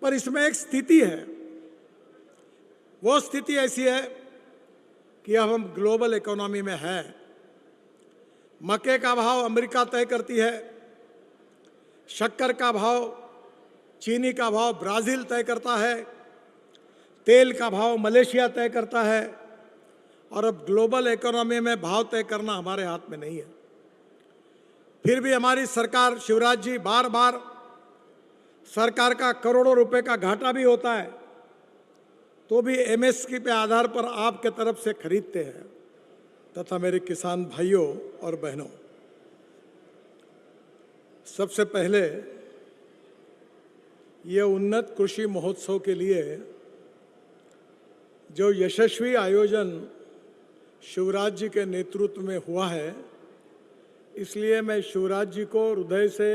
पर इसमें एक स्थिति है। वो स्थिति ऐसी है कि अब हम ग्लोबल इकोनॉमी में हैं। मक्के का भाव अमेरिका तय करती है, शक्कर का भाव, चीनी का भाव ब्राज़ील तय करता है, तेल का भाव मलेशिया तय करता है, और अब ग्लोबल इकोनॉमी में भाव तय करना हमारे हाथ में नहीं है। फिर भी हमारी सरकार, शिवराज जी, बार बार सरकार का करोड़ों रुपए का घाटा भी होता है तो भी एमएसपी पे आधार पर आपके तरफ से खरीदते हैं। तथा मेरे किसान भाइयों और बहनों, सबसे पहले ये उन्नत कृषि महोत्सव के लिए जो यशस्वी आयोजन शिवराज जी के नेतृत्व में हुआ है, इसलिए मैं शिवराज जी को हृदय से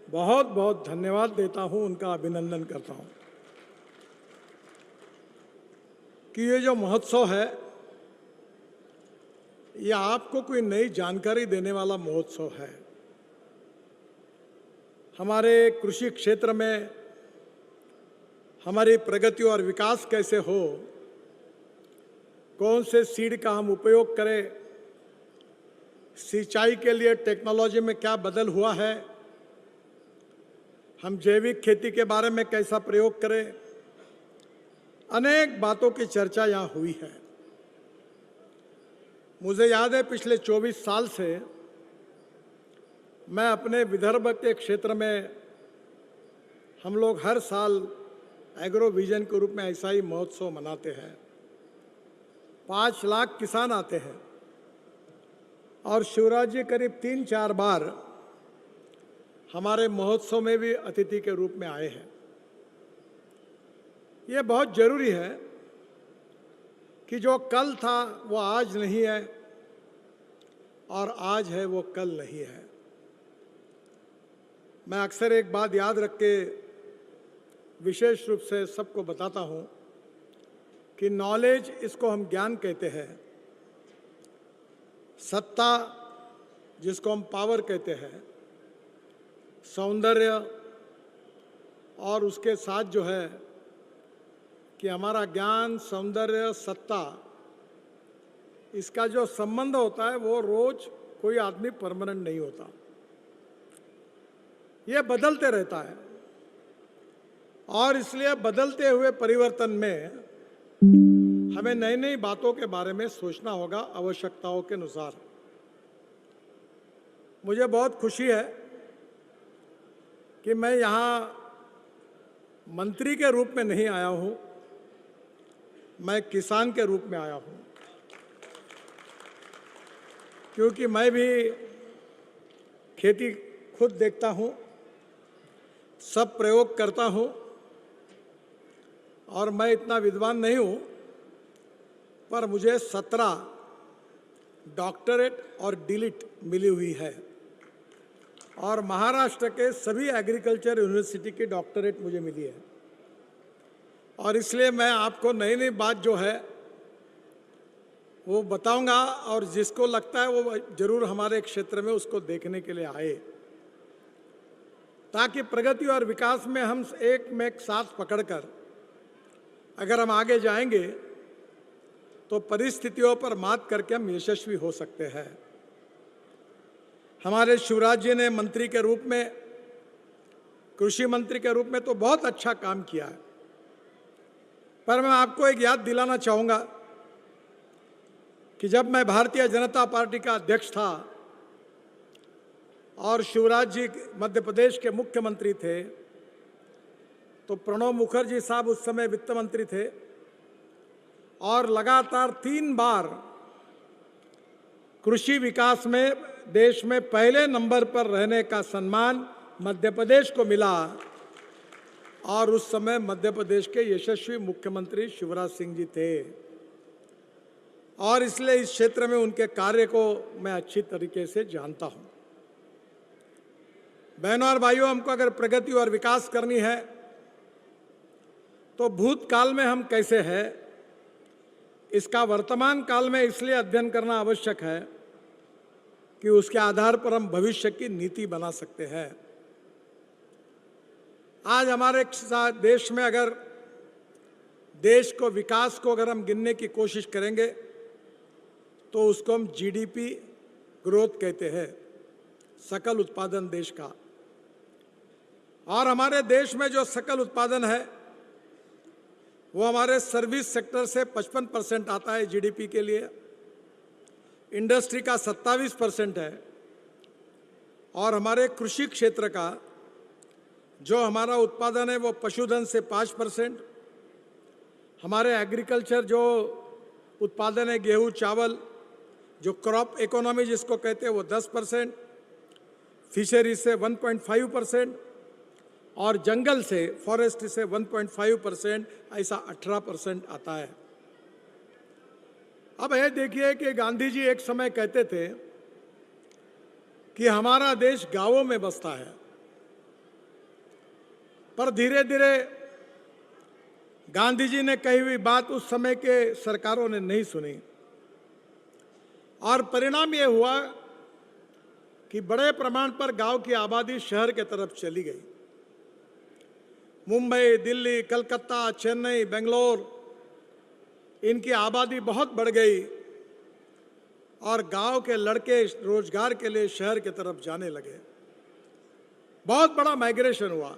बहुत बहुत धन्यवाद देता हूं, उनका अभिनंदन करता हूं कि ये जो महोत्सव है ये आपको कोई नई जानकारी देने वाला महोत्सव है। हमारे कृषि क्षेत्र में हमारी प्रगति और विकास कैसे हो, कौन से सीड का हम उपयोग करें, सिंचाई के लिए टेक्नोलॉजी में क्या बदल हुआ है, हम जैविक खेती के बारे में कैसा प्रयोग करें, अनेक बातों की चर्चा यहाँ हुई है। मुझे याद है पिछले 24 साल से मैं अपने विदर्भ के क्षेत्र में, हम लोग हर साल एग्रो विजन के रूप में ऐसा ही महोत्सव मनाते हैं। 5 लाख किसान आते हैं और शिवराज जी करीब 3-4 बार हमारे महोत्सव में भी अतिथि के रूप में आए हैं। ये बहुत जरूरी है कि जो कल था वो आज नहीं है और आज है वो कल नहीं है। मैं अक्सर एक बात याद रख के विशेष रूप से सबको बताता हूँ कि नॉलेज, इसको हम ज्ञान कहते हैं, सत्ता जिसको हम पावर कहते हैं, सौंदर्य, और उसके साथ जो है कि हमारा ज्ञान, सौंदर्य, सत्ता, इसका जो संबंध होता है वो रोज कोई आदमी परमानेंट नहीं होता, ये बदलते रहता है। और इसलिए बदलते हुए परिवर्तन में हमें नई नई बातों के बारे में सोचना होगा आवश्यकताओं के अनुसार। मुझे बहुत खुशी है कि मैं यहाँ मंत्री के रूप में नहीं आया हूँ, मैं किसान के रूप में आया हूँ, क्योंकि मैं भी खेती खुद देखता हूँ, सब प्रयोग करता हूँ, और मैं इतना विद्वान नहीं हूँ, पर मुझे 17 डॉक्टरेट और डीलिट मिली हुई है, और महाराष्ट्र के सभी एग्रीकल्चर यूनिवर्सिटी की डॉक्टरेट मुझे मिली है। और इसलिए मैं आपको नई नई बात जो है वो बताऊंगा, और जिसको लगता है वो जरूर हमारे क्षेत्र में उसको देखने के लिए आए, ताकि प्रगति और विकास में हम एक में एक साथ पकड़कर अगर हम आगे जाएंगे तो परिस्थितियों पर मात करके हम यशस्वी हो सकते हैं। हमारे शिवराज जी ने मंत्री के रूप में, कृषि मंत्री के रूप में तो बहुत अच्छा काम किया है, पर मैं आपको एक याद दिलाना चाहूँगा कि जब मैं भारतीय जनता पार्टी का अध्यक्ष था और शिवराज जी मध्य प्रदेश के मुख्यमंत्री थे, तो प्रणब मुखर्जी साहब उस समय वित्त मंत्री थे, और लगातार 3 बार कृषि विकास में देश में पहले नंबर पर रहने का सम्मान मध्य प्रदेश को मिला, और उस समय मध्य प्रदेश के यशस्वी मुख्यमंत्री शिवराज सिंह जी थे। और इसलिए इस क्षेत्र में उनके कार्य को मैं अच्छी तरीके से जानता हूं। बहनों और भाइयों, हमको अगर प्रगति और विकास करनी है तो भूतकाल में हम कैसे हैं, इसका वर्तमान काल में इसलिए अध्ययन करना आवश्यक है कि उसके आधार पर हम भविष्य की नीति बना सकते हैं। आज हमारे देश में अगर देश को विकास को अगर हम गिनने की कोशिश करेंगे तो उसको हम जीडीपी ग्रोथ कहते हैं, सकल उत्पादन देश का। और हमारे देश में जो सकल उत्पादन है वो हमारे सर्विस सेक्टर से 55% आता है जीडीपी के लिए, इंडस्ट्री का 27% है, और हमारे कृषि क्षेत्र का जो हमारा उत्पादन है वो पशुधन से 5%, हमारे एग्रीकल्चर जो उत्पादन है गेहूं चावल जो क्रॉप इकोनॉमी जिसको कहते हैं वो 10%, फिशरी से 1.5% और जंगल से फॉरेस्ट से 1.5%, ऐसा 18% आता है। अब ये देखिए कि गांधी जी एक समय कहते थे कि हमारा देश गांवों में बसता है, पर धीरे धीरे गांधी जी ने कही हुई बात उस समय के सरकारों ने नहीं सुनी और परिणाम ये हुआ कि बड़े प्रमाण पर गांव की आबादी शहर के तरफ चली गई। मुंबई, दिल्ली, कलकत्ता, चेन्नई, बेंगलोर, इनकी आबादी बहुत बढ़ गई और गांव के लड़के रोजगार के लिए शहर की तरफ जाने लगे। बहुत बड़ा माइग्रेशन हुआ।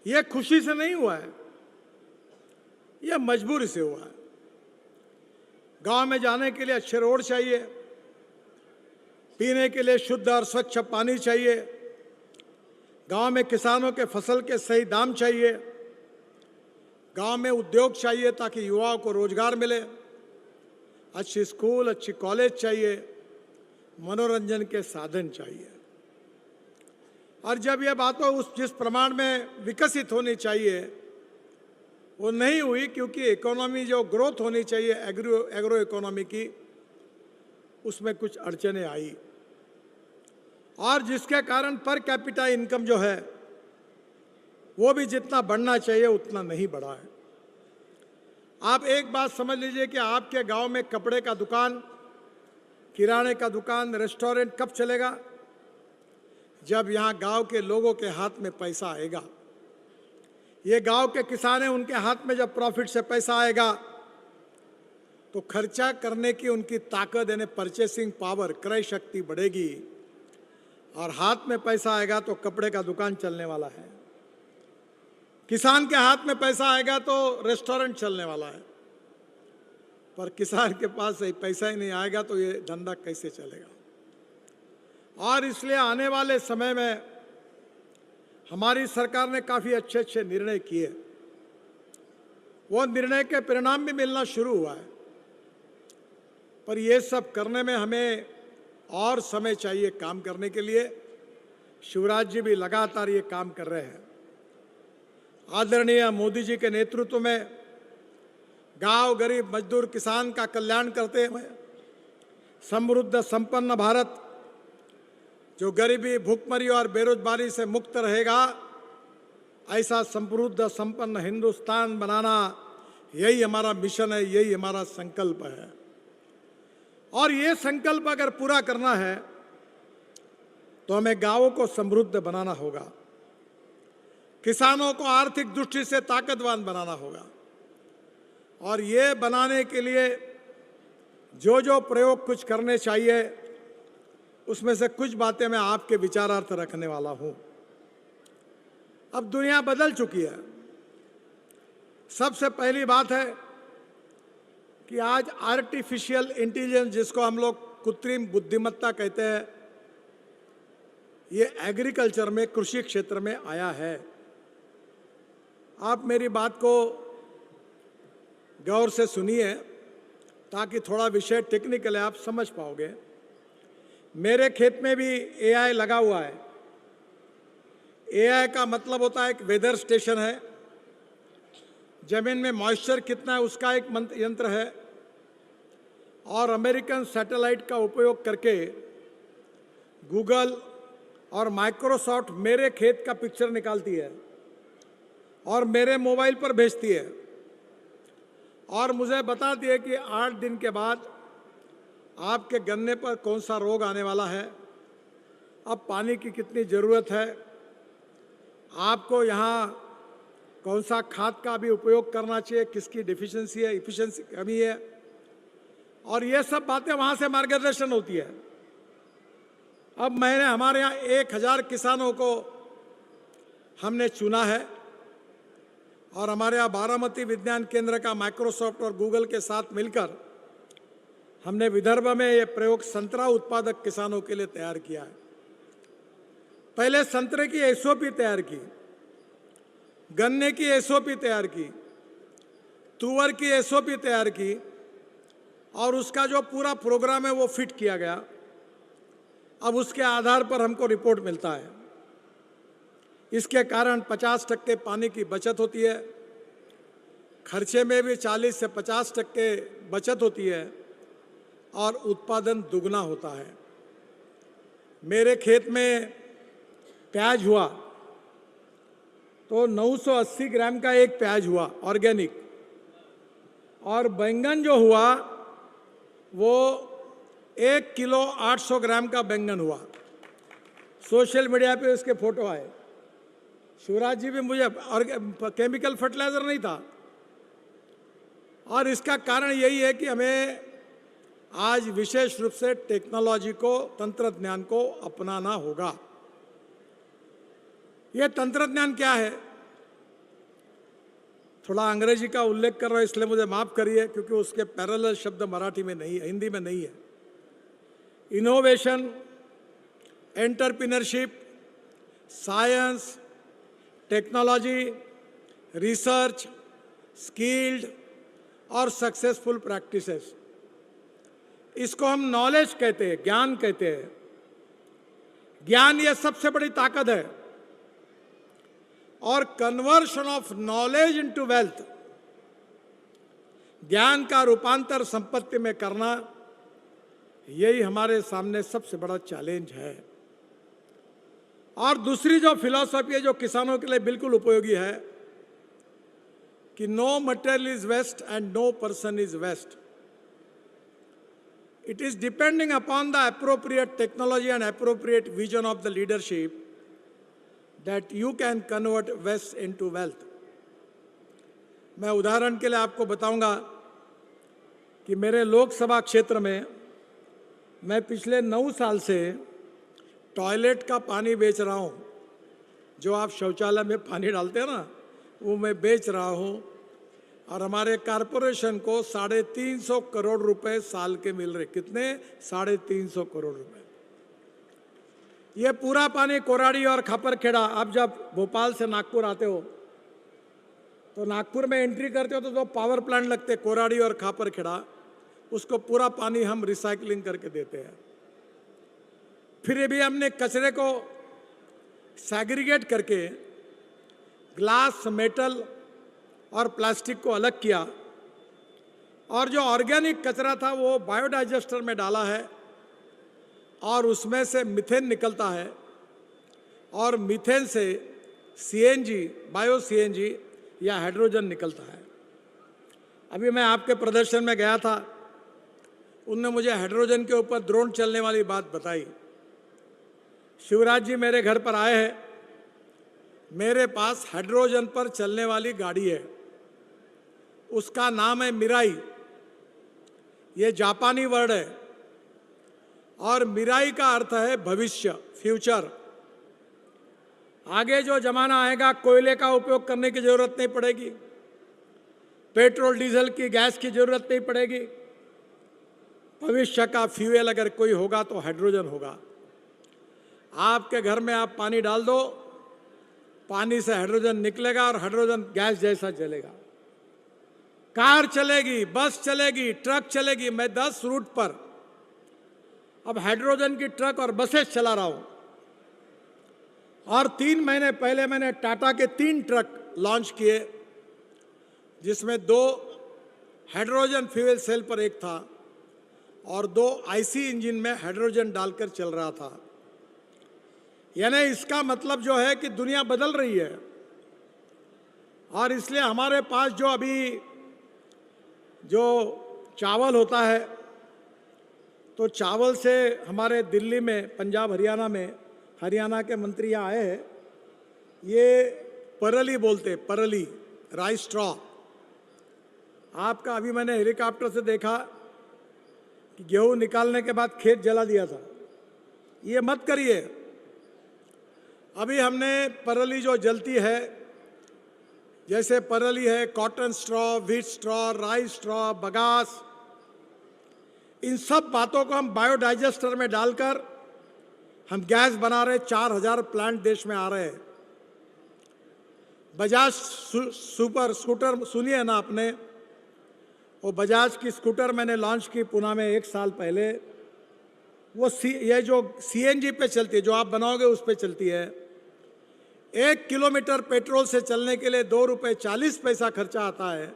यह खुशी से नहीं हुआ है, यह मजबूरी से हुआ है। गांव में जाने के लिए अच्छे रोड चाहिए, पीने के लिए शुद्ध और स्वच्छ पानी चाहिए, गांव में किसानों के फसल के सही दाम चाहिए, गांव में उद्योग चाहिए ताकि युवाओं को रोजगार मिले, अच्छी स्कूल, अच्छी कॉलेज चाहिए, मनोरंजन के साधन चाहिए। और जब यह बातें उस जिस प्रमाण में विकसित होनी चाहिए वो नहीं हुई, क्योंकि इकोनॉमी जो ग्रोथ होनी चाहिए एग्रो इकोनॉमी की, उसमें कुछ अड़चनें आई और जिसके कारण पर कैपिटा इनकम जो है वो भी जितना बढ़ना चाहिए उतना नहीं बढ़ा है। आप एक बात समझ लीजिए कि आपके गांव में कपड़े का दुकान, किराने का दुकान, रेस्टोरेंट कब चलेगा? जब यहाँ गांव के लोगों के हाथ में पैसा आएगा। ये गांव के किसान हैं, उनके हाथ में जब प्रॉफिट से पैसा आएगा तो खर्चा करने की उनकी ताकत यानी परचेसिंग पावर, क्रय शक्ति बढ़ेगी और हाथ में पैसा आएगा तो कपड़े का दुकान चलने वाला है। किसान के हाथ में पैसा आएगा तो रेस्टोरेंट चलने वाला है, पर किसान के पास पैसा ही नहीं आएगा तो ये धंधा कैसे चलेगा? और इसलिए आने वाले समय में हमारी सरकार ने काफ़ी अच्छे अच्छे निर्णय किए। वो निर्णय के परिणाम भी मिलना शुरू हुआ है, पर ये सब करने में हमें और समय चाहिए काम करने के लिए। शिवराज जी भी लगातार ये काम कर रहे हैं। आदरणीय मोदी जी के नेतृत्व में गांव, गरीब, मजदूर, किसान का कल्याण करते हुए समृद्ध संपन्न भारत जो गरीबी, भूखमरी और बेरोजगारी से मुक्त रहेगा, ऐसा समृद्ध संपन्न हिंदुस्तान बनाना, यही हमारा मिशन है, यही हमारा संकल्प है। और ये संकल्प अगर पूरा करना है तो हमें गांवों को समृद्ध बनाना होगा, किसानों को आर्थिक दृष्टि से ताकतवान बनाना होगा। और ये बनाने के लिए जो जो प्रयोग कुछ करने चाहिए उसमें से कुछ बातें मैं आपके विचारार्थ रखने वाला हूं। अब दुनिया बदल चुकी है। सबसे पहली बात है कि आज आर्टिफिशियल इंटेलिजेंस, जिसको हम लोग कृत्रिम बुद्धिमत्ता कहते हैं, ये एग्रीकल्चर में, कृषि क्षेत्र में आया है। आप मेरी बात को गौर से सुनिए ताकि थोड़ा विषय टेक्निकल है, आप समझ पाओगे। मेरे खेत में भी एआई लगा हुआ है। एआई का मतलब होता है एक वेदर स्टेशन है, जमीन में मॉइस्चर कितना है उसका एक यंत्र है, और अमेरिकन सैटेलाइट का उपयोग करके गूगल और माइक्रोसॉफ्ट मेरे खेत का पिक्चर निकालती है और मेरे मोबाइल पर भेजती है और मुझे बताती है कि 8 दिन के बाद आपके गन्ने पर कौन सा रोग आने वाला है, अब पानी की कितनी ज़रूरत है, आपको यहाँ कौन सा खाद का भी उपयोग करना चाहिए, किसकी डिफिशियंसी है, इफिशियंसी कमी है, और ये सब बातें वहाँ से मार्गदर्शन होती है। अब मैंने हमारे यहाँ 1000 किसानों को हमने चुना है और हमारे यहाँ बारामती विज्ञान केंद्र का माइक्रोसॉफ्ट और गूगल के साथ मिलकर हमने विदर्भ में ये प्रयोग संतरा उत्पादक किसानों के लिए तैयार किया है। पहले संतरे की एसओपी तैयार की, गन्ने की एसओपी तैयार की, तुअर की एसओपी तैयार की और उसका जो पूरा प्रोग्राम है वो फिट किया गया। अब उसके आधार पर हमको रिपोर्ट मिलता है। इसके कारण 50% पानी की बचत होती है, खर्चे में भी 40 से 50% बचत होती है और उत्पादन दुगना होता है। मेरे खेत में प्याज हुआ तो 980 ग्राम का एक प्याज हुआ ऑर्गेनिक, और बैंगन जो हुआ वो 1 किलो 800 ग्राम का बैंगन हुआ। सोशल मीडिया पे उसके फोटो आए। शिवराज जी भी मुझे, और केमिकल फर्टिलाइजर नहीं था। और इसका कारण यही है कि हमें आज विशेष रूप से टेक्नोलॉजी को, तंत्रज्ञान को अपनाना होगा। यह तंत्रज्ञान क्या है? थोड़ा अंग्रेजी का उल्लेख कर रहा हूं इसलिए मुझे माफ करिए, क्योंकि उसके पैरेलल शब्द मराठी में नहीं है, हिंदी में नहीं है। Innovation, entrepreneurship, science, technology, research, skilled और सक्सेसफुल प्रैक्टिसेस, इसको हम नॉलेज कहते हैं, ज्ञान कहते हैं। ज्ञान ये सबसे बड़ी ताकत है, और conversion of knowledge into wealth, ज्ञान का रूपांतर संपत्ति में करना, यही हमारे सामने सबसे बड़ा चैलेंज है। और दूसरी जो फिलॉसफी है जो किसानों के लिए बिल्कुल उपयोगी है कि no material is waste and no person is waste. It is depending upon the appropriate technology and appropriate vision of the leadership that you can convert waste into wealth. मैं उदाहरण के लिए आपको बताऊंगा कि मेरे लोकसभा क्षेत्र में मैं पिछले 9 साल से टॉयलेट का पानी बेच रहा हूं। जो आप शौचालय में पानी डालते हैं ना, वो मैं बेच रहा हूं, और हमारे कॉरपोरेशन को 350 करोड़ रुपए साल के मिल रहे। कितने? 350 करोड़ रुपए। ये पूरा पानी कोराड़ी और खापरखेड़ा, आप जब भोपाल से नागपुर आते हो तो नागपुर में एंट्री करते हो तो जो पावर प्लांट लगते कोराड़ी और खापरखेड़ा, उसको पूरा पानी हम रिसाइकलिंग करके देते हैं। फिर भी हमने कचरे को सेग्रीगेट करके ग्लास, मेटल और प्लास्टिक को अलग किया, और जो ऑर्गेनिक कचरा था वो बायोडाइजेस्टर में डाला है, और उसमें से मीथेन निकलता है, और मीथेन से सीएनजी, बायो सीएनजी या हाइड्रोजन निकलता है। अभी मैं आपके प्रदर्शन में गया था, उनने मुझे हाइड्रोजन के ऊपर ड्रोन चलने वाली बात बताई। शिवराज जी मेरे घर पर आए हैं, मेरे पास हाइड्रोजन पर चलने वाली गाड़ी है, उसका नाम है मिराई। ये जापानी वर्ड है, और मिराई का अर्थ है भविष्य, फ्यूचर। आगे जो जमाना आएगा, कोयले का उपयोग करने की जरूरत नहीं पड़ेगी, पेट्रोल डीजल की, गैस की जरूरत नहीं पड़ेगी। भविष्य का फ्यूल अगर कोई होगा तो हाइड्रोजन होगा। आपके घर में आप पानी डाल दो, पानी से हाइड्रोजन निकलेगा और हाइड्रोजन गैस जैसा चलेगा। कार चलेगी, बस चलेगी, ट्रक चलेगी। मैं 10 रूट पर अब हाइड्रोजन की ट्रक और बसेस चला रहा हूं, और 3 महीने पहले मैंने टाटा के 3 ट्रक लॉन्च किए, जिसमें 2 हाइड्रोजन फ्यूल सेल पर एक था और 2 आईसी इंजन में हाइड्रोजन डालकर चल रहा था। यानी इसका मतलब जो है कि दुनिया बदल रही है, और इसलिए हमारे पास जो अभी जो चावल होता है, तो चावल से हमारे दिल्ली में, पंजाब हरियाणा में, हरियाणा के मंत्री यहाँ आए हैं, ये परली बोलते, परली, राइस स्ट्रॉ। आपका अभी मैंने हेलीकॉप्टर से देखा कि गेहूं निकालने के बाद खेत जला दिया था। ये मत करिए। अभी हमने परली जो जलती है, जैसे परली है, cotton straw, wheat straw, rice straw, bagasse, इन सब बातों को हम बायोडाइजेस्टर में डालकर हम गैस बना रहे। 4000 प्लांट देश में आ रहे हैं। बजाज सुपर स्कूटर सुनिए ना आपने, वो बजाज की स्कूटर मैंने लॉन्च की पुणे में 1 साल पहले। वो ये जो सीएनजी पे चलती है, जो आप बनाओगे उस पे चलती है। 1 किलोमीटर पेट्रोल से चलने के लिए 2 रुपये 40 पैसा खर्चा आता है,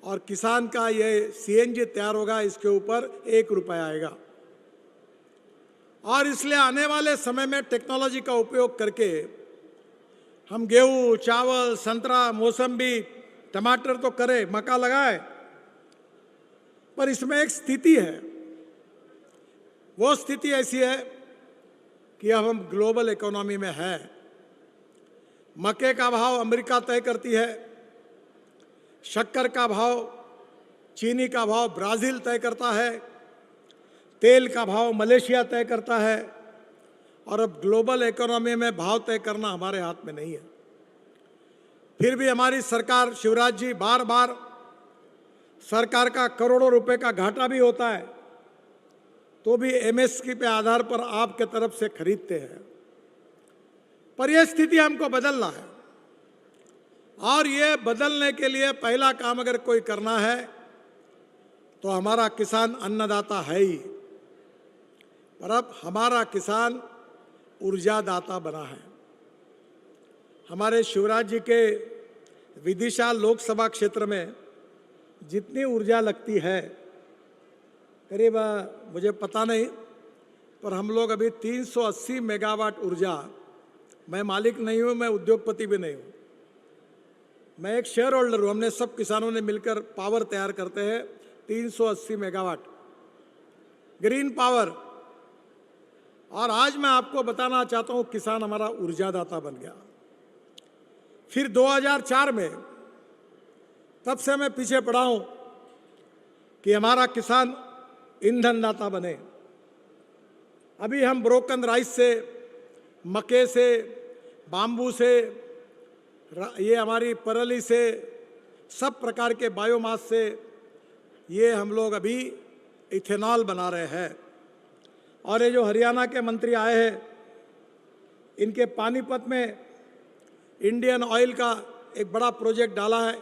और किसान का ये सीएनजी तैयार होगा, इसके ऊपर 1 रुपया आएगा। और इसलिए आने वाले समय में टेक्नोलॉजी का उपयोग करके हम गेहूं, चावल, संतरा, मौसम्बी, टमाटर तो करें, मक्का लगाए, पर इसमें एक स्थिति है। वो स्थिति ऐसी है कि अब हम ग्लोबल इकोनॉमी में हैं। मक्के का भाव अमेरिका तय करती है, शक्कर का भाव, चीनी का भाव ब्राज़ील तय करता है, तेल का भाव मलेशिया तय करता है, और अब ग्लोबल इकोनॉमी में भाव तय करना हमारे हाथ में नहीं है। फिर भी हमारी सरकार, शिवराज जी, बार बार सरकार का करोड़ों रुपए का घाटा भी होता है, तो भी एमएसपी पे आधार पर आपके तरफ से खरीदते हैं। पर यह स्थिति हमको बदलना है, और ये बदलने के लिए पहला काम अगर कोई करना है तो हमारा किसान अन्नदाता है ही, पर अब हमारा किसान ऊर्जादाता बना है। हमारे शिवराज जी के विदिशा लोकसभा क्षेत्र में जितनी ऊर्जा लगती है, करीब मुझे पता नहीं, पर हम लोग अभी 380 मेगावाट ऊर्जा, मैं मालिक नहीं हूँ, मैं उद्योगपति भी नहीं हूँ, मैं एक शेयर होल्डर हूँ। हमने सब किसानों ने मिलकर पावर तैयार करते हैं, 380 मेगावाट ग्रीन पावर। और आज मैं आपको बताना चाहता हूँ, किसान हमारा ऊर्जादाता बन गया। फिर 2004 में, तब से मैं पीछे पड़ा हूँ कि हमारा किसान ईंधनदाता बने। अभी हम ब्रोकन राइस से, मक्के से, बाम्बू से, ये हमारी परली से, सब प्रकार के बायोमास से ये हम लोग अभी इथेनॉल बना रहे हैं। और ये जो हरियाणा के मंत्री आए हैं, इनके पानीपत में इंडियन ऑयल का एक बड़ा प्रोजेक्ट डाला है,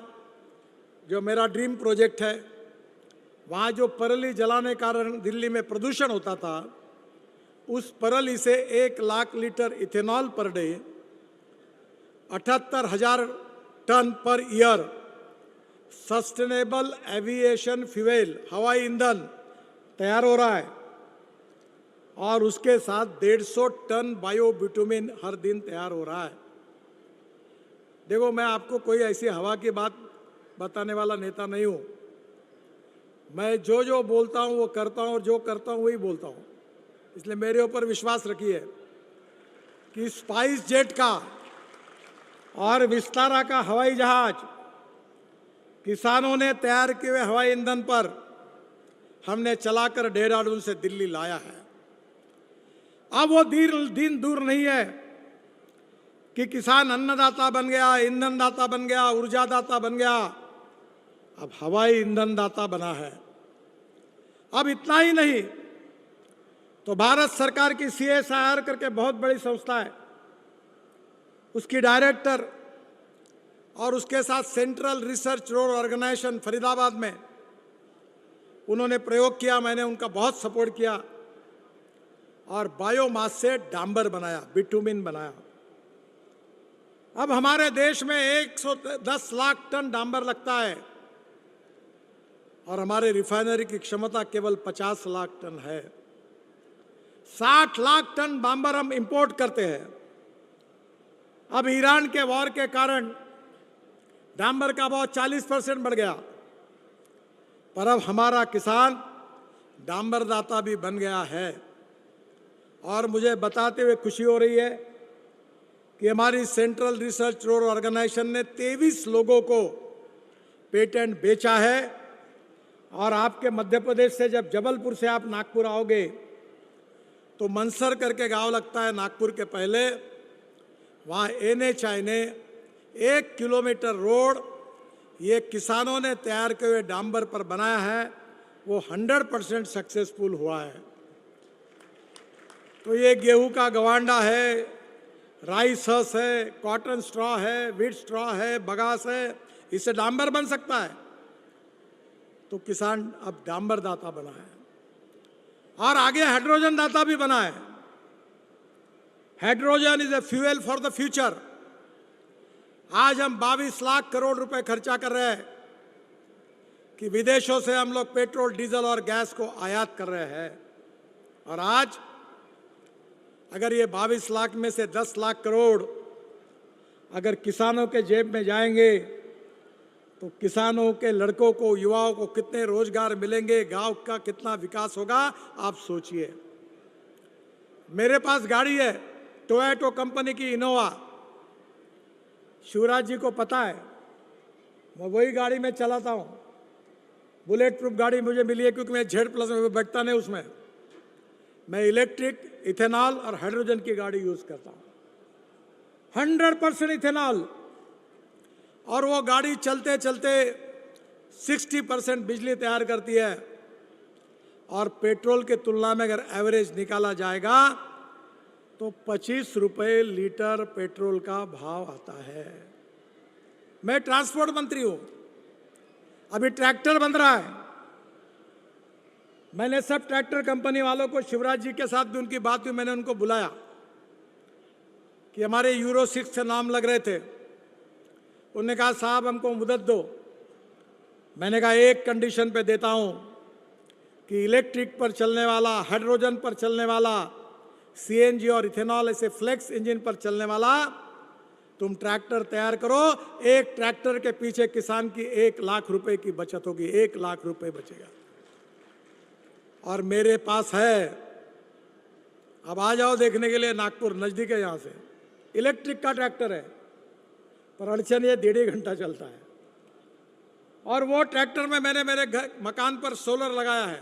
जो मेरा ड्रीम प्रोजेक्ट है। वहाँ जो परली जलाने के कारण दिल्ली में प्रदूषण होता था, उस परली से 1 lakh litre ethanol per day, 78,000 tonne per year sustainable aviation fuel, हवाई ईंधन तैयार हो रहा है, और उसके साथ 150 टन बायोबिटुमिन हर दिन तैयार हो रहा है। देखो, मैं आपको कोई ऐसी हवा की बात बताने वाला नेता नहीं हूँ। मैं जो जो बोलता हूँ वो करता हूँ, और जो करता हूँ वही बोलता हूँ। इसलिए मेरे ऊपर विश्वास रखिए कि स्पाइस जेट का और विस्तारा का हवाई जहाज किसानों ने तैयार किए हुए हवाई ईंधन पर हमने चलाकर देहरादून से दिल्ली लाया है। अब वो दिन दूर नहीं है कि किसान अन्नदाता बन गया, ईंधनदाता बन गया, ऊर्जादाता बन गया, अब हवाई ईंधनदाता बना है। अब इतना ही नहीं, तो भारत सरकार की CSIR करके बहुत बड़ी संस्था है, उसकी डायरेक्टर और उसके साथ central research road organisation Faridabad में उन्होंने प्रयोग किया। मैंने उनका बहुत सपोर्ट किया, और बायोमास से डांबर बनाया, बिटुमिन बनाया। अब हमारे देश में 110 लाख टन डांबर लगता है, और हमारे रिफाइनरी की क्षमता केवल 50 लाख टन है। 60 लाख टन डांबर हम इंपोर्ट करते हैं। अब ईरान के वॉर के कारण डांबर का भाव 40% बढ़ गया, पर अब हमारा किसान डांबरदाता भी बन गया है। और मुझे बताते हुए खुशी हो रही है कि हमारी सेंट्रल रिसर्च रोड ऑर्गेनाइजेशन ने 23 लोगों को पेटेंट बेचा है। और आपके मध्य प्रदेश से जब जबलपुर से आप नागपुर आओगे तो मनसर करके गांव लगता है नागपुर के पहले, वहाँ NHAI ने 1 किलोमीटर रोड ये किसानों ने तैयार किए हुए डांबर पर बनाया है, वो 100% सक्सेसफुल हुआ है। तो ये गेहूं का गवांडा है, राइस हस है, कॉटन स्ट्रॉ है, व्हीट स्ट्रॉ है, बगास है, इससे डांबर बन सकता है। तो किसान अब डांबर दाता बना है और आगे हाइड्रोजन दाता भी बना है। Hydrogen is a fuel for the future. आज हम 22 लाख करोड़ रुपए खर्चा कर रहे हैं कि विदेशों से हम लोग पेट्रोल, डीजल और गैस को आयात कर रहे हैं। और आज अगर ये 22 लाख में से 10 लाख करोड़ अगर किसानों के जेब में जाएंगे तो किसानों के लड़कों को, युवाओं को कितने रोजगार मिलेंगे, गांव का कितना विकास होगा, आप सोचिए। मेरे पास गाड़ी है टोयोटा कंपनी की इनोवा, शिवराज जी को पता है, मैं वही गाड़ी में चलाता हूँ। बुलेट प्रूफ गाड़ी मुझे मिली है क्योंकि मैं Z+ में बैठता नहीं उसमें। मैं इलेक्ट्रिक, इथेनॉल और हाइड्रोजन की गाड़ी यूज करता हूँ, 100% इथेनॉल। और वो गाड़ी चलते चलते 60% बिजली तैयार करती है। और पेट्रोल के तुलना में अगर एवरेज निकाला जाएगा तो 25 रुपए लीटर पेट्रोल का भाव आता है। मैं ट्रांसपोर्ट मंत्री हूं, अभी ट्रैक्टर बन रहा है। मैंने सब ट्रैक्टर कंपनी वालों को, शिवराज जी के साथ भी उनकी बात हुई, मैंने उनको बुलाया कि हमारे यूरो 6 से नाम लग रहे थे। उन्होंने कहा साहब हमको मुदत दो। मैंने कहा एक कंडीशन पे देता हूं कि इलेक्ट्रिक पर चलने वाला, हाइड्रोजन पर चलने वाला, CNG और इथेनॉल ऐसे फ्लेक्स इंजन पर चलने वाला तुम ट्रैक्टर तैयार करो। एक ट्रैक्टर के पीछे किसान की 1 लाख रुपए की बचत होगी, 1 लाख रुपए बचेगा। और मेरे पास है, अब आ जाओ देखने के लिए, नागपुर नजदीक है यहाँ से, इलेक्ट्रिक का ट्रैक्टर है, पर अड़चन ये 1.5 घंटा चलता है। और वो ट्रैक्टर में मैंने मेरे घर मकान पर सोलर लगाया है,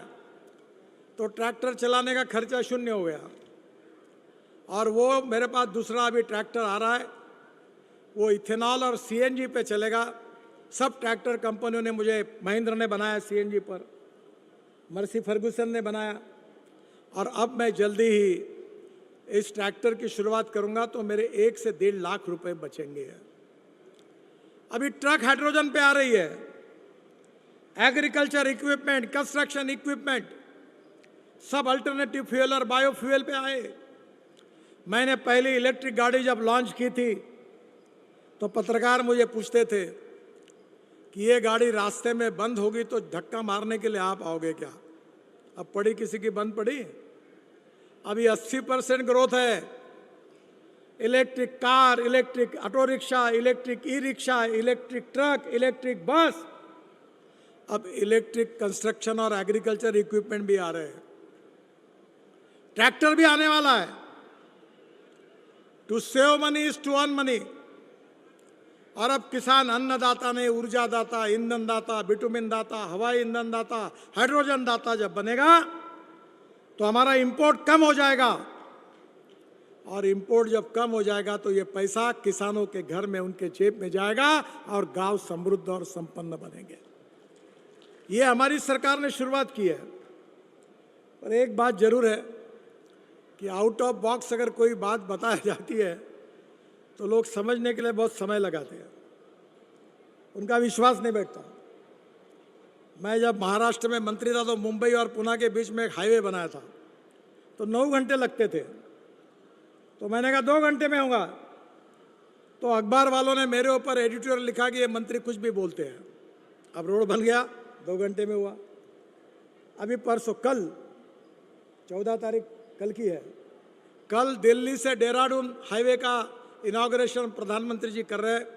तो ट्रैक्टर चलाने का खर्चा 0 हो गया। और वो मेरे पास दूसरा अभी ट्रैक्टर आ रहा है, वो इथेनॉल और CNG पे चलेगा। सब ट्रैक्टर कंपनियों ने, मुझे महिंद्रा ने बनाया CNG पर, मर्सी फर्गुसन ने बनाया। और अब मैं जल्दी ही इस ट्रैक्टर की शुरुआत करूंगा तो मेरे 1 से 1.5 लाख रुपए बचेंगे। अभी ट्रक हाइड्रोजन पे आ रही है, एग्रीकल्चर इक्विपमेंट, कंस्ट्रक्शन इक्विपमेंट सब अल्टरनेटिव फ्यूल और बायोफ्यूल पे आए। मैंने पहली इलेक्ट्रिक गाड़ी जब लॉन्च की थी तो पत्रकार मुझे पूछते थे कि ये गाड़ी रास्ते में बंद होगी तो धक्का मारने के लिए आप आओगे क्या? अब पड़ी किसी की बंद पड़ी? अभी 80% ग्रोथ है। Electric car, electric auto rickshaw, electric e-rickshaw, electric truck, electric bus, अब इलेक्ट्रिक कंस्ट्रक्शन और एग्रीकल्चर इक्विपमेंट भी आ रहे हैं। ट्रैक्टर भी आने वाला है। To save money is to earn money. और अब किसान अन्नदाता नहीं, ऊर्जा दाता, ईंधन दाता, बिटुमिन दाता, हवाई ईंधन दाता, हाइड्रोजन दाता जब बनेगा तो हमारा इंपोर्ट कम हो जाएगा। और इंपोर्ट जब कम हो जाएगा तो ये पैसा किसानों के घर में, उनके जेब में जाएगा और गांव समृद्ध और संपन्न बनेंगे। ये हमारी सरकार ने शुरुआत की है। पर एक बात जरूर है कि आउट ऑफ बॉक्स अगर कोई बात बताई जाती है तो लोग समझने के लिए बहुत समय लगाते हैं, उनका विश्वास नहीं बैठता। मैं जब महाराष्ट्र में मंत्री था तो मुंबई और पुणे के बीच में एक हाईवे बनाया था, तो 9 घंटे लगते थे। तो मैंने कहा 2 घंटे में होगा। तो अखबार वालों ने मेरे ऊपर एडिटोरियल लिखा कि ये मंत्री कुछ भी बोलते हैं। अब रोड बन गया, 2 घंटे में हुआ। अभी परसों, कल 14 तारीख कल की है, कल दिल्ली से देहरादून हाईवे का इनॉग्रेशन प्रधानमंत्री जी कर रहे हैं।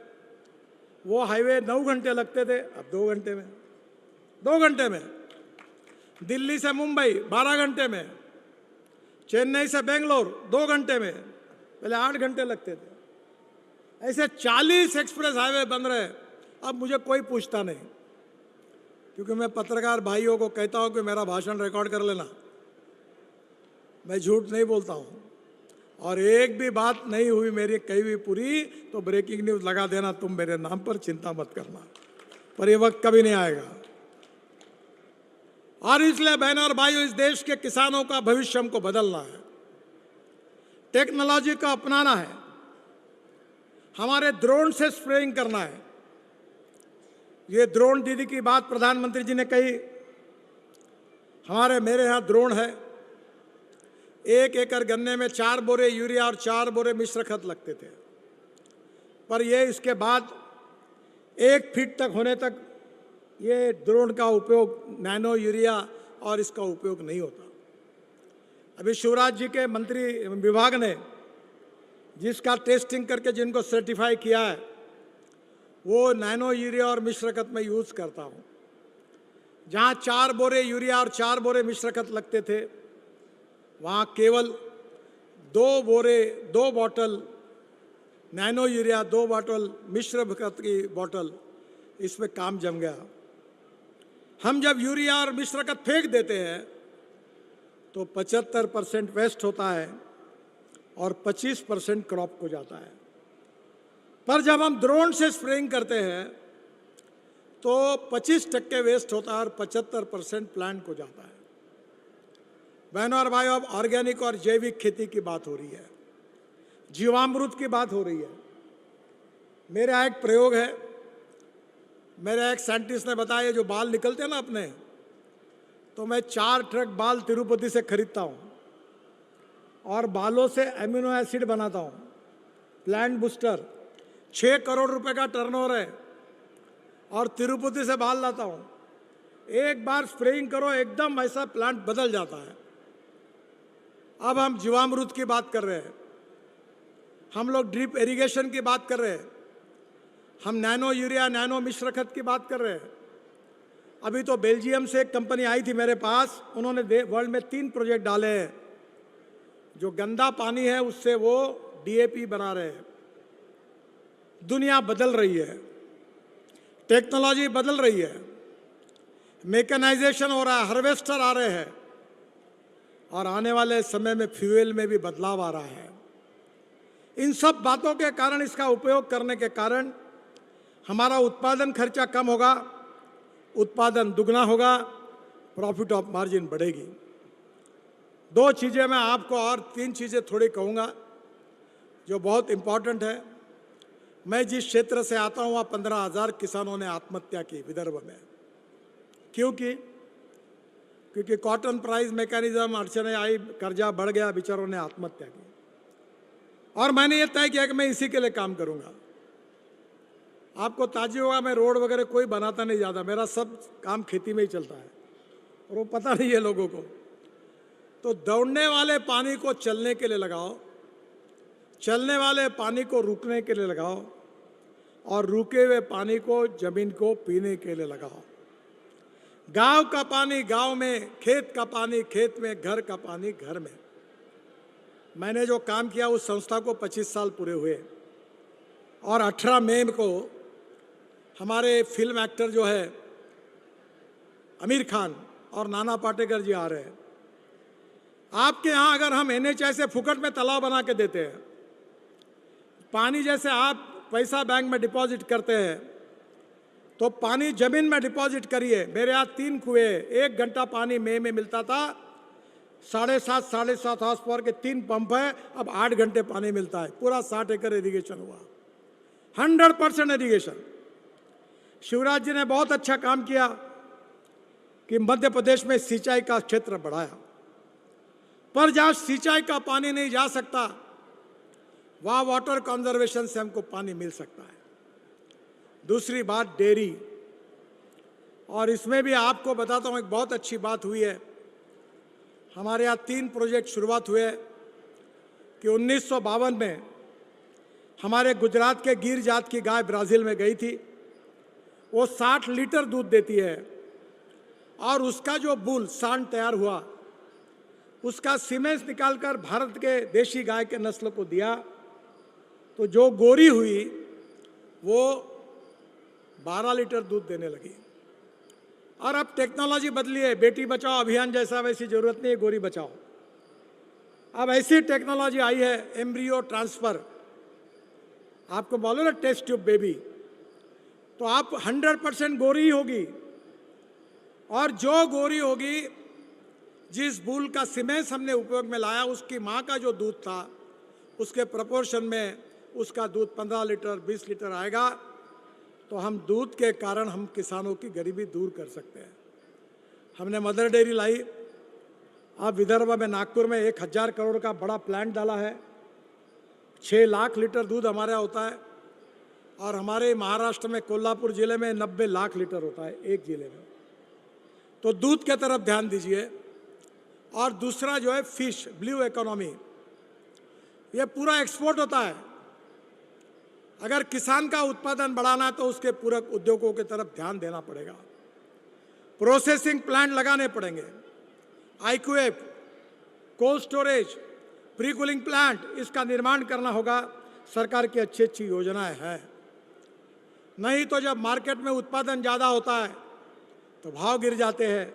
वो हाईवे 9 घंटे लगते थे, अब 2 घंटे में। 2 घंटे में। दिल्ली से मुंबई 12 घंटे में, चेन्नई से बेंगलोर 2 घंटे में, पहले 8 घंटे लगते थे। ऐसे 40 एक्सप्रेस हाईवे बन रहे हैं। अब मुझे कोई पूछता नहीं, क्योंकि मैं पत्रकार भाइयों को कहता हूं कि मेरा भाषण रिकॉर्ड कर लेना, मैं झूठ नहीं बोलता हूं, और एक भी बात नहीं हुई मेरी कही हुई पूरी तो ब्रेकिंग न्यूज लगा देना तुम मेरे नाम पर, चिंता मत करना, पर ये वक्त कभी नहीं आएगा। और इसलिए बहनों और भाइयों, इस देश के किसानों का भविष्य हमको बदलना है, टेक्नोलॉजी का अपनाना है, हमारे ड्रोन से स्प्रेइंग करना है। ये ड्रोन दीदी की बात प्रधानमंत्री जी ने कही, मेरे यहाँ ड्रोन है। 1 एकड़ गन्ने में 4 बोरे यूरिया और 4 बोरे मिश्र खत लगते थे, पर ये इसके बाद 1 फीट तक होने तक ये ड्रोन का उपयोग, नैनो यूरिया और इसका उपयोग नहीं होता। अभी शिवराज जी के मंत्री विभाग ने जिसका टेस्टिंग करके जिनको सर्टिफाई किया है, वो नैनो यूरिया और मिश्र खत में यूज करता हूँ। जहाँ 4 बोरे यूरिया और 4 बोरे मिश्र खत लगते थे, वहाँ केवल 2 बॉटल नैनो यूरिया, 2 बॉटल मिश्र खत की बॉटल, इसमें काम जम गया। हम जब यूरिया और मिश्र खत फेंक देते हैं तो 75% वेस्ट होता है और 25% क्रॉप को जाता है, पर जब हम ड्रोन से स्प्रेइंग करते हैं तो 25% वेस्ट होता है और 75% प्लांट को जाता है। बहनों और भाइयों, अब ऑर्गेनिक और जैविक खेती की बात हो रही है, जीवामृत की बात हो रही है। मेरा एक प्रयोग है, मेरे एक साइंटिस्ट ने बताया, जो बाल निकलते हैं ना अपने, तो मैं 4 ट्रक बाल तिरुपति से खरीदता हूँ और बालों से एमिनो एसिड बनाता हूँ, प्लांट बूस्टर। 6 करोड़ रुपए का टर्नओवर है और तिरुपति से बाल लाता हूँ। एक बार स्प्रेइंग करो, एकदम ऐसा प्लांट बदल जाता है। अब हम जीवामृत की बात कर रहे हैं, हम लोग ड्रिप इरिगेशन की बात कर रहे हैं, हम नैनो यूरिया, नैनो मिश्र खत की बात कर रहे हैं। अभी तो बेल्जियम से एक कंपनी आई थी मेरे पास, उन्होंने वर्ल्ड में 3 प्रोजेक्ट डाले हैं। जो गंदा पानी है उससे वो डीएपी बना रहे हैं। दुनिया बदल रही है, टेक्नोलॉजी बदल रही है, मैकेनाइजेशन हो रहा है, हार्वेस्टर आ रहे हैं, और आने वाले समय में फ्यूल में भी बदलाव आ रहा है। इन सब बातों के कारण, इसका उपयोग करने के कारण हमारा उत्पादन खर्चा कम होगा, उत्पादन दुगना होगा, प्रॉफिट ऑफ मार्जिन बढ़ेगी। 2 चीज़ें मैं आपको, और 3 चीज़ें थोड़ी कहूँगा जो बहुत इम्पॉर्टेंट है। मैं जिस क्षेत्र से आता हूँ वहाँ 15,000 किसानों ने आत्महत्या की विदर्भ में। क्योंकि कॉटन प्राइस मैकेनिज्म अड़चने आई, कर्जा बढ़ गया, बेचारों ने आत्महत्या की। और मैंने ये तय किया कि मैं इसी के लिए काम करूँगा। आपको ताज्जुब होगा, मैं रोड वगैरह कोई बनाता नहीं ज़्यादा, मेरा सब काम खेती में ही चलता है, और वो पता नहीं है लोगों को। तो दौड़ने वाले पानी को चलने के लिए लगाओ, चलने वाले पानी को रुकने के लिए लगाओ, और रुके हुए पानी को जमीन को पीने के लिए लगाओ। गांव का पानी गांव में, खेत का पानी खेत में, घर का पानी घर में। मैंने जो काम किया उस संस्था को 25 साल पूरे हुए, और 18 मई को हमारे फिल्म एक्टर जो है आमिर खान और नाना पाटेकर जी आ रहे हैं। आपके यहाँ अगर हम NHI से फुकट में तालाब बना के देते हैं, पानी जैसे आप पैसा बैंक में डिपॉजिट करते हैं, तो पानी जमीन में डिपॉजिट करिए। मेरे यहाँ 3 कुएं, 1 घंटा पानी मई में मिलता था। 7.5 हाउस पावर के 3 पंप है, अब 8 घंटे पानी मिलता है। पूरा 60 एकड़ इरिगेशन हुआ, 100% इरिगेशन। शिवराज जी ने बहुत अच्छा काम किया कि मध्य प्रदेश में सिंचाई का क्षेत्र बढ़ाया, पर जहाँ सिंचाई का पानी नहीं जा सकता, वहाँ वाटर कंजर्वेशन से हमको पानी मिल सकता है। दूसरी बात डेयरी, और इसमें भी आपको बताता हूँ एक बहुत अच्छी बात हुई है। हमारे यहाँ 3 प्रोजेक्ट शुरुआत हुए कि 1952 में हमारे गुजरात के गिर जात की गाय ब्राज़ील में गई थी। वो 60 लीटर दूध देती है, और उसका जो बुल सांड तैयार हुआ, उसका सीमेंस निकालकर भारत के देशी गाय के नस्ल को दिया, तो जो गोरी हुई वो 12 लीटर दूध देने लगी। और अब टेक्नोलॉजी बदली है, बेटी बचाओ अभियान जैसा वैसी जरूरत नहीं है गोरी बचाओ। अब ऐसी टेक्नोलॉजी आई है एम्ब्रियो ट्रांसफर, आपको मालूम है टेस्ट ट्यूब बेबी, तो आप 100% गोरी ही होगी। और जो गोरी होगी, जिस बूल का सीमेंस हमने उपयोग में लाया, उसकी माँ का जो दूध था उसके प्रपोर्शन में उसका दूध 15 लीटर 20 लीटर आएगा। तो हम दूध के कारण हम किसानों की गरीबी दूर कर सकते हैं। हमने मदर डेयरी लाई। अब विदर्भ में नागपुर में 1000 करोड़ का बड़ा प्लांट डाला है। 6 लाख लीटर दूध हमारे यहाँ होता है। और हमारे महाराष्ट्र में कोल्हापुर जिले में 90 लाख लीटर होता है एक जिले में। तो दूध के तरफ ध्यान दीजिए। और दूसरा जो है फिश, ब्लू इकोनॉमी, ये पूरा एक्सपोर्ट होता है। अगर किसान का उत्पादन बढ़ाना है तो उसके पूरक उद्योगों की तरफ ध्यान देना पड़ेगा। प्रोसेसिंग प्लांट लगाने पड़ेंगे, IQF, cold storage, pre cooling plant, इसका निर्माण करना होगा। सरकार की अच्छी अच्छी योजनाएं हैं। नहीं तो जब मार्केट में उत्पादन ज़्यादा होता है तो भाव गिर जाते हैं,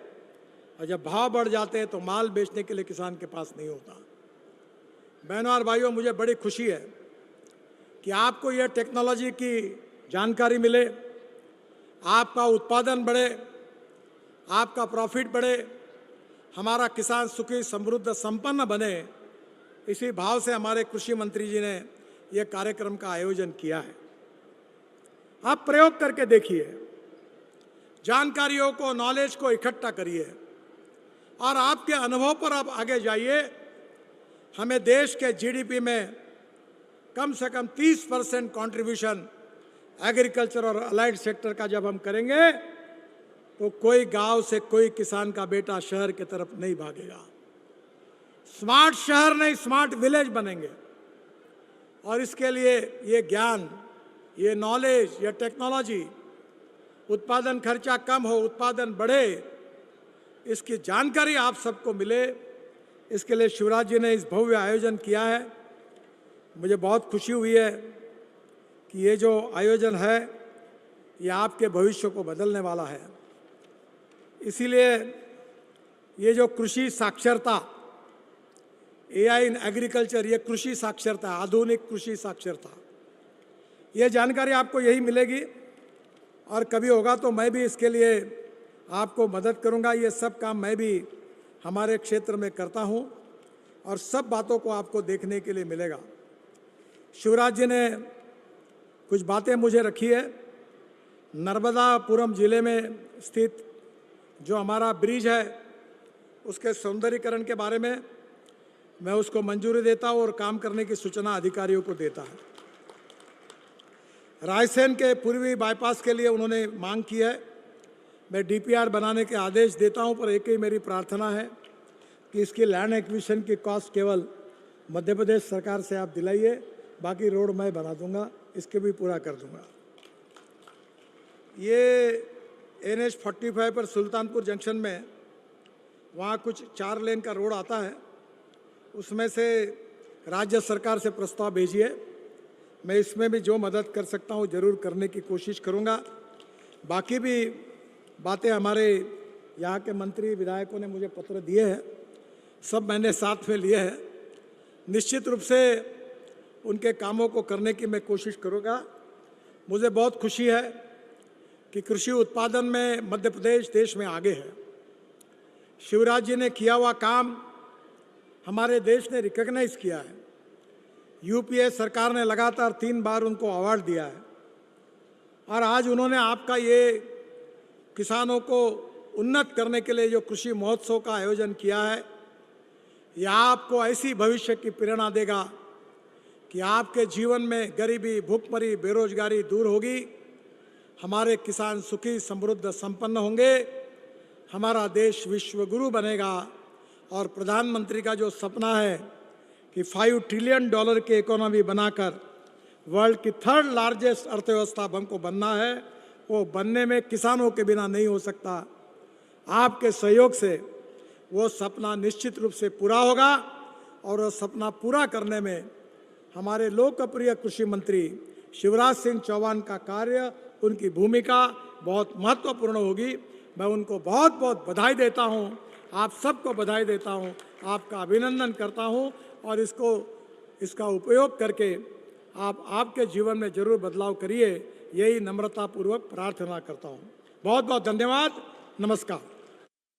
और जब भाव बढ़ जाते हैं तो माल बेचने के लिए किसान के पास नहीं होता। बहनों और भाइयों, मुझे बड़ी खुशी है कि आपको यह टेक्नोलॉजी की जानकारी मिले, आपका उत्पादन बढ़े, आपका प्रॉफिट बढ़े, हमारा किसान सुखी समृद्ध संपन्न बने। इसी भाव से हमारे कृषि मंत्री जी ने यह कार्यक्रम का आयोजन किया है। आप प्रयोग करके देखिए, जानकारियों को, नॉलेज को इकट्ठा करिए और आपके अनुभव पर आप आगे जाइए। हमें देश के जीडीपी में कम से कम 30% कंट्रीब्यूशन एग्रीकल्चर और अलाइड सेक्टर का जब हम करेंगे तो कोई गांव से कोई किसान का बेटा शहर की तरफ नहीं भागेगा। स्मार्ट शहर नहीं, स्मार्ट विलेज बनेंगे। और इसके लिए ये ज्ञान, ये नॉलेज, ये टेक्नोलॉजी, उत्पादन खर्चा कम हो, उत्पादन बढ़े, इसकी जानकारी आप सबको मिले। इसके लिए शिवराज जी ने इस भव्य आयोजन किया है। मुझे बहुत खुशी हुई है कि ये जो आयोजन है ये आपके भविष्य को बदलने वाला है। इसीलिए ये जो कृषि साक्षरता, एआई इन एग्रीकल्चर, ये कृषि साक्षरता, आधुनिक कृषि साक्षरता, ये जानकारी आपको यही मिलेगी। और कभी होगा तो मैं भी इसके लिए आपको मदद करूंगा। ये सब काम मैं भी हमारे क्षेत्र में करता हूं और सब बातों को आपको देखने के लिए मिलेगा। शिवराज जी ने कुछ बातें मुझे रखी है। नर्मदापुरम जिले में स्थित जो हमारा ब्रिज है उसके सौंदर्यीकरण के बारे में मैं उसको मंजूरी देता हूँ और काम करने की सूचना अधिकारियों को देता है। रायसेन के पूर्वी बाईपास के लिए उन्होंने मांग की है। मैं डीपीआर बनाने के आदेश देता हूं, पर एक ही मेरी प्रार्थना है कि इसकी लैंड एक्विजिशन की कॉस्ट केवल मध्य प्रदेश सरकार से आप दिलाइए, बाकी रोड मैं बना दूंगा, इसके भी पूरा कर दूंगा। ये NH 45 पर सुल्तानपुर जंक्शन में वहाँ कुछ 4 लेन का रोड आता है, उसमें से राज्य सरकार से प्रस्ताव भेजिए। मैं इसमें भी जो मदद कर सकता हूँ ज़रूर करने की कोशिश करूँगा। बाकी भी बातें हमारे यहाँ के मंत्री विधायकों ने मुझे पत्र दिए हैं, सब मैंने साथ में लिए हैं। निश्चित रूप से उनके कामों को करने की मैं कोशिश करूँगा। मुझे बहुत खुशी है कि कृषि उत्पादन में मध्य प्रदेश देश में आगे है। शिवराज जी ने किया हुआ काम हमारे देश ने रिकॉग्नाइज किया है। यूपीए सरकार ने लगातार 3 बार उनको अवार्ड दिया है। और आज उन्होंने आपका ये किसानों को उन्नत करने के लिए जो कृषि महोत्सव का आयोजन किया है, यह आपको ऐसी भविष्य की प्रेरणा देगा कि आपके जीवन में गरीबी, भूखमरी, बेरोजगारी दूर होगी, हमारे किसान सुखी समृद्ध संपन्न होंगे, हमारा देश विश्व गुरु बनेगा। और प्रधानमंत्री का जो सपना है कि $5 ट्रिलियन की इकोनॉमी बनाकर वर्ल्ड की 3rd लार्जेस्ट अर्थव्यवस्था हमको बनना है, वो बनने में किसानों के बिना नहीं हो सकता। आपके सहयोग से वो सपना निश्चित रूप से पूरा होगा और वो सपना पूरा करने में हमारे लोकप्रिय कृषि मंत्री शिवराज सिंह चौहान का कार्य, उनकी भूमिका बहुत महत्वपूर्ण होगी। मैं उनको बहुत बहुत बधाई देता हूं, आप सबको बधाई देता हूं, आपका अभिनंदन करता हूं और इसका उपयोग करके आप आपके जीवन में जरूर बदलाव करिए, यही नम्रतापूर्वक प्रार्थना करता हूं। बहुत बहुत धन्यवाद। नमस्कार।